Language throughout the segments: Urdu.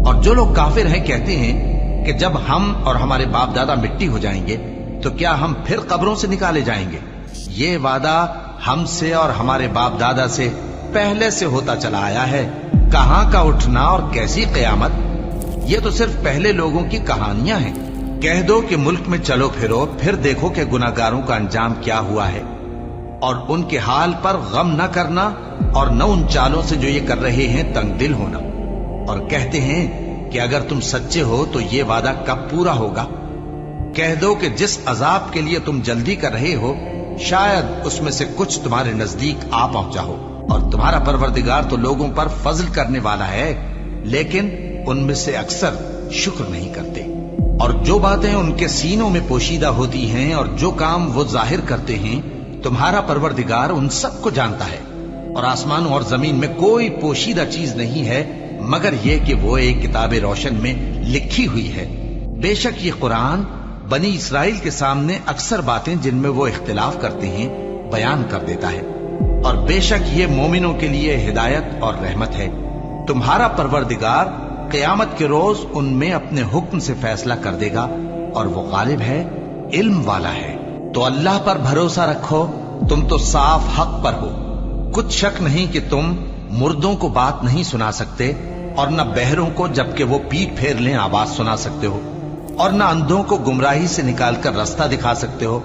اور جو لوگ کافر ہیں کہتے ہیں کہ جب ہم اور ہمارے باپ دادا مٹی ہو جائیں گے تو کیا ہم پھر قبروں سے نکالے جائیں گے؟ یہ وعدہ ہم سے اور ہمارے باپ دادا سے پہلے سے ہوتا چلا آیا ہے، کہاں کا اٹھنا اور کیسی قیامت؟ یہ تو صرف پہلے لوگوں کی کہانیاں ہیں۔ کہہ دو کہ ملک میں چلو پھرو، پھر دیکھو کہ گناہگاروں کا انجام کیا ہوا ہے، اور ان کے حال پر غم نہ کرنا اور نہ ان چالوں سے جو یہ کر رہے ہیں تنگ دل ہونا، اور کہتے ہیں کہ اگر تم سچے ہو تو یہ وعدہ کب پورا ہوگا؟ کہہ دو کہ جس عذاب کے لیے تم جلدی کر رہے ہو شاید اس میں سے کچھ تمہارے نزدیک آ پہنچا ہو، اور تمہارا پروردگار تو لوگوں پر فضل کرنے والا ہے، لیکن ان میں سے اکثر شکر نہیں کرتے۔ اور جو باتیں ان کے سینوں میں پوشیدہ ہوتی ہیں اور جو کام وہ ظاہر کرتے ہیں تمہارا پروردگار ان سب کو جانتا ہے، اور آسمانوں اور زمین میں کوئی پوشیدہ چیز نہیں ہے مگر یہ کہ وہ ایک کتاب روشن میں لکھی ہوئی ہے۔ بے شک یہ قرآن بنی اسرائیل کے سامنے اکثر باتیں جن میں وہ اختلاف کرتے ہیں بیان کر دیتا ہے، اور بے شک یہ مومنوں کے لیے ہدایت اور رحمت ہے۔ تمہارا پروردگار قیامت کے روز ان میں اپنے حکم سے فیصلہ کر دے گا، اور وہ غالب ہے، علم والا ہے۔ تو اللہ پر بھروسہ رکھو، تم تو صاف حق پر ہو۔ کچھ شک نہیں کہ تم مردوں کو بات نہیں سنا سکتے، اور نہ بہروں کو جبکہ وہ پیٹ پھیر لیں آواز سنا سکتے ہو، اور نہ اندھوں کو گمراہی سے نکال کر رستہ دکھا سکتے ہو۔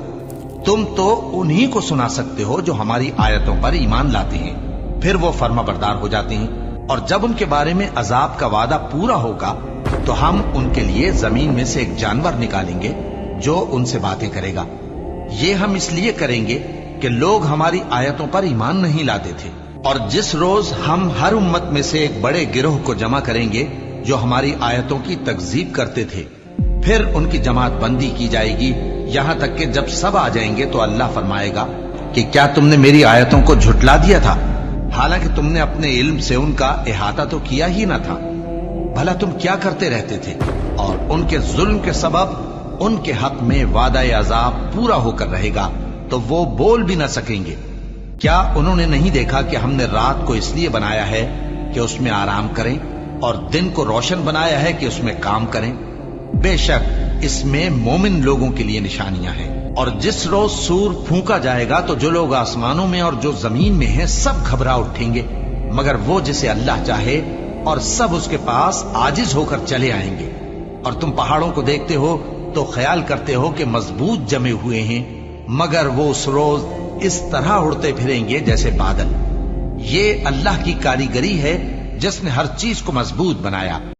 تم تو انہی کو سنا سکتے ہو جو ہماری آیتوں پر ایمان لاتے ہیں، پھر وہ فرما بردار ہو جاتے ہیں، اور جب ان کے بارے میں عذاب کا وعدہ پورا ہوگا تو ہم ان کے لیے زمین میں سے ایک جانور نکالیں گے جو ان سے باتیں کرے گا۔ یہ ہم اس لیے کریں گے کہ لوگ ہماری آیتوں پر ایمان نہیں لاتے تھے، اور جس روز ہم ہر امت میں سے ایک بڑے گروہ کو جمع کریں گے جو ہماری آیتوں کی تکذیب کرتے تھے، پھر ان کی جماعت بندی کی جائے گی، یہاں تک کہ جب سب آ جائیں گے تو اللہ فرمائے گا کہ کیا تم نے میری آیتوں کو جھٹلا دیا تھا، حالانکہ تم نے اپنے علم سے ان کا احاطہ تو کیا ہی نہ تھا؟ بھلا تم کیا کرتے رہتے تھے؟ اور ان کے ظلم کے سبب ان کے حق میں وعدہ عذاب پورا ہو کر رہے گا تو وہ بول بھی نہ سکیں گے۔ کیا انہوں نے نہیں دیکھا کہ ہم نے رات کو اس لیے بنایا ہے کہ اس میں آرام کریں، اور دن کو روشن بنایا ہے کہ اس میں کام کریں؟ بے شک اس میں مومن لوگوں کے لیے نشانیاں ہیں۔ اور جس روز سور پھونکا جائے گا تو جو لوگ آسمانوں میں اور جو زمین میں ہیں سب گھبرا اٹھیں گے، مگر وہ جسے اللہ چاہے، اور سب اس کے پاس عاجز ہو کر چلے آئیں گے۔ اور تم پہاڑوں کو دیکھتے ہو تو خیال کرتے ہو کہ مضبوط جمے ہوئے ہیں، مگر وہ اس روز اس طرح اڑتے پھریں گے جیسے بادل۔ یہ اللہ کی کاریگری ہے جس نے ہر چیز کو مضبوط بنایا۔